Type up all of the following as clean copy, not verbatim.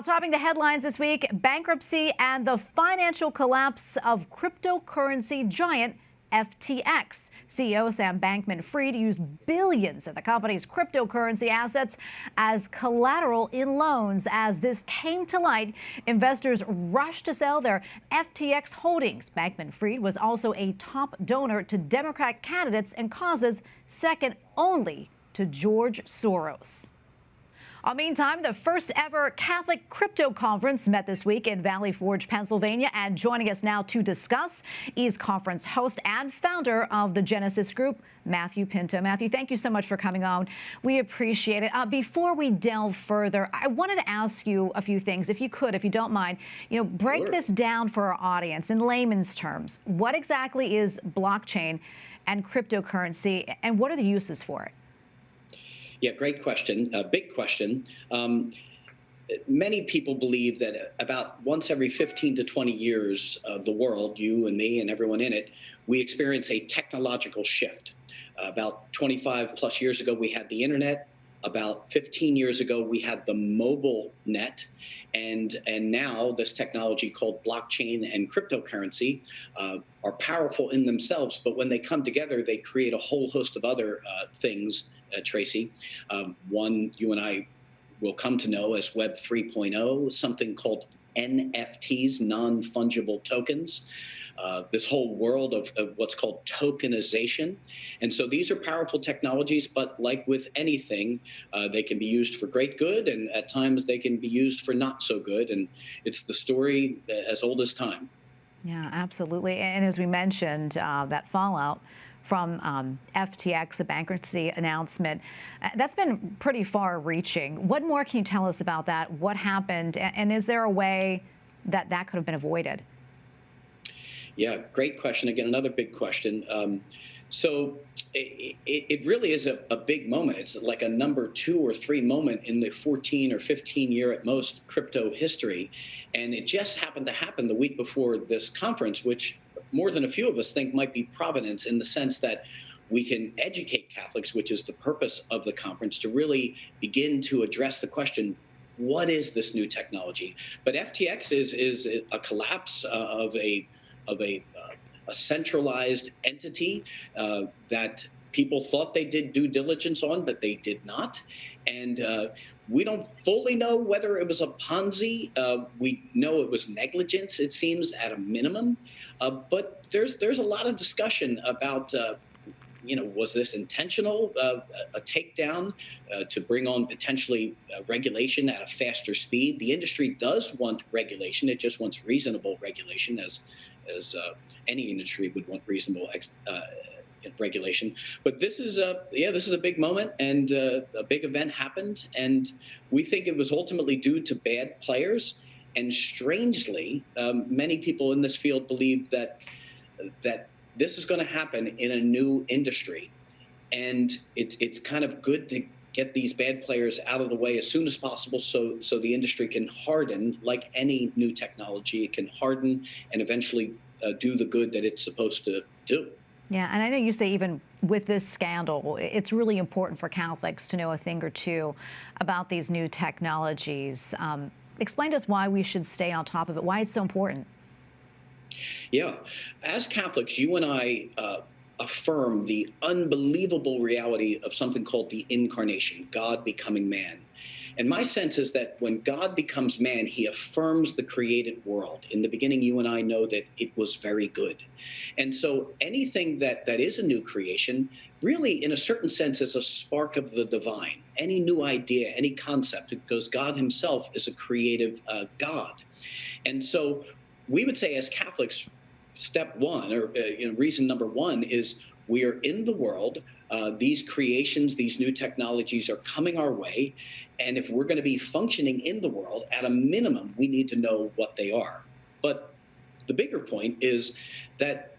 Topping the headlines this week, bankruptcy and the financial collapse of cryptocurrency giant FTX. CEO Sam Bankman-Fried used billions of the company's cryptocurrency assets as collateral in loans. As this came to light, investors rushed to sell their FTX holdings. Bankman-Fried was also a top donor to Democrat candidates and causes second only to George Soros. Meantime, the first ever Catholic crypto conference met this week in Valley Forge, Pennsylvania. And joining us now to discuss is conference host and founder of the Genesis Group, Matthew Pinto. Matthew, thank you so much for coming on. We appreciate it. Before we delve further, I wanted to ask you a few things, if you could, if you don't mind. Break this down for our audience in layman's terms. What exactly is blockchain and cryptocurrency, and what are the uses for it? Yeah, great question. Big question. Many people believe that about once every 15 to 20 years, the world, you and me and everyone in it, we experience a technological shift. About 25 plus years ago, we had the internet. About 15 years ago, we had the mobile net. And now this technology called blockchain and cryptocurrency are powerful in themselves. But when they come together, they create a whole host of other things, Tracy. One you and I will come to know as Web 3.0, something called NFTs, non-fungible tokens. This whole world of what's called tokenization. And so these are powerful technologies, but like with anything, they can be used for great good, and at times they can be used for not so good. And it's the story as old as time. Yeah, absolutely. And as we mentioned, that fallout from FTX, the bankruptcy announcement, that's been pretty far reaching. What more can you tell us about that? What happened? And is there a way that that could have been avoided? Yeah, great question. Again, another big question. So it really is a big moment. It's like a number 2 or 3 moment in the 14 or 15 year at most crypto history. And it just happened to happen the week before this conference, which more than a few of us think might be providence, in the sense that we can educate Catholics, which is the purpose of the conference, to really begin to address the question, what is this new technology? But FTX is a collapse of a centralized entity that people thought they did due diligence on, but they did not. And we don't fully know whether it was a Ponzi. We know it was negligence, it seems, at a minimum. But there's a lot of discussion about was this intentional, a takedown to bring on potentially regulation at a faster speed? The industry does want regulation. It just wants reasonable regulation, as any industry would want reasonable regulation. But this is a big moment, and a big event happened, and we think it was ultimately due to bad players. And strangely, many people in this field believe that this is going to happen in a new industry, and it's kind of good to get these bad players out of the way as soon as possible, so the industry can harden. Like any new technology, it can harden and eventually do the good that it's supposed to do. Yeah, and I know you say even with this scandal, it's really important for Catholics to know a thing or two about these new technologies. Explain to us why we should stay on top of it, why it's so important. Yeah, as Catholics, you and I affirm the unbelievable reality of something called the incarnation, God becoming man. And my sense is that when God becomes man, he affirms the created world. In the beginning, you and I know that it was very good. And so anything that is a new creation, really, in a certain sense, is a spark of the divine. Any new idea, any concept, because God himself is a creative God. And so we would say as Catholics, step one, or reason number one, is we are in the world. These creations, these new technologies are coming our way. And if we're going to be functioning in the world, at a minimum, we need to know what they are. But the bigger point is that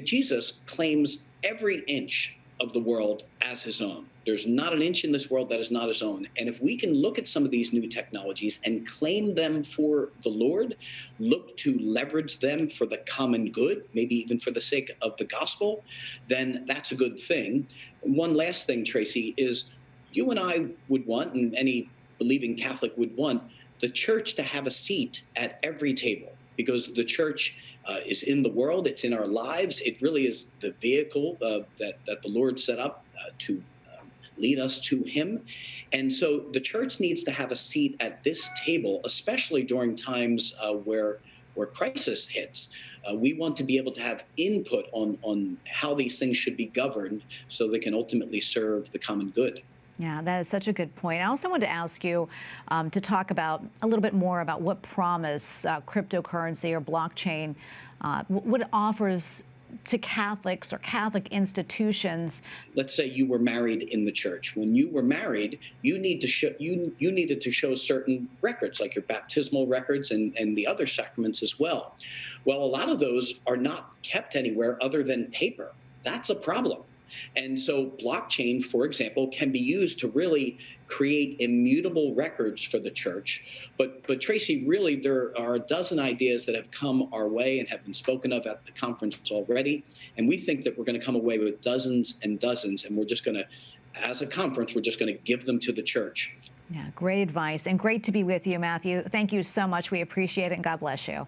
Jesus claims every inch of the world as his own. There's not an inch in this world that is not his own. And if we can look at some of these new technologies and claim them for the Lord, look to leverage them for the common good, maybe even for the sake of the gospel, then that's a good thing. One last thing, Tracy, is you and I would want, and any believing Catholic would want, the church to have a seat at every table, because the church is in the world, it's in our lives. It really is the vehicle that the Lord set up to lead us to him. And so the church needs to have a seat at this table, especially during times where crisis hits. We want to be able to have input on how these things should be governed so they can ultimately serve the common good. Yeah, that is such a good point. I also wanted to ask you to talk about a little bit more about what promise cryptocurrency or blockchain, what it offers to Catholics or Catholic institutions. Let's say you were married in the church. When you were married, you needed to show certain records, like your baptismal records and the other sacraments as well. Well, a lot of those are not kept anywhere other than paper. That's a problem. And so blockchain, for example, can be used to really create immutable records for the church. But Tracy, really, there are a dozen ideas that have come our way and have been spoken of at the conference already. And we think that we're going to come away with dozens and dozens. And we're just going to, as a conference, we're just going to give them to the church. Yeah, great advice and great to be with you, Matthew. Thank you so much. We appreciate it and God bless you.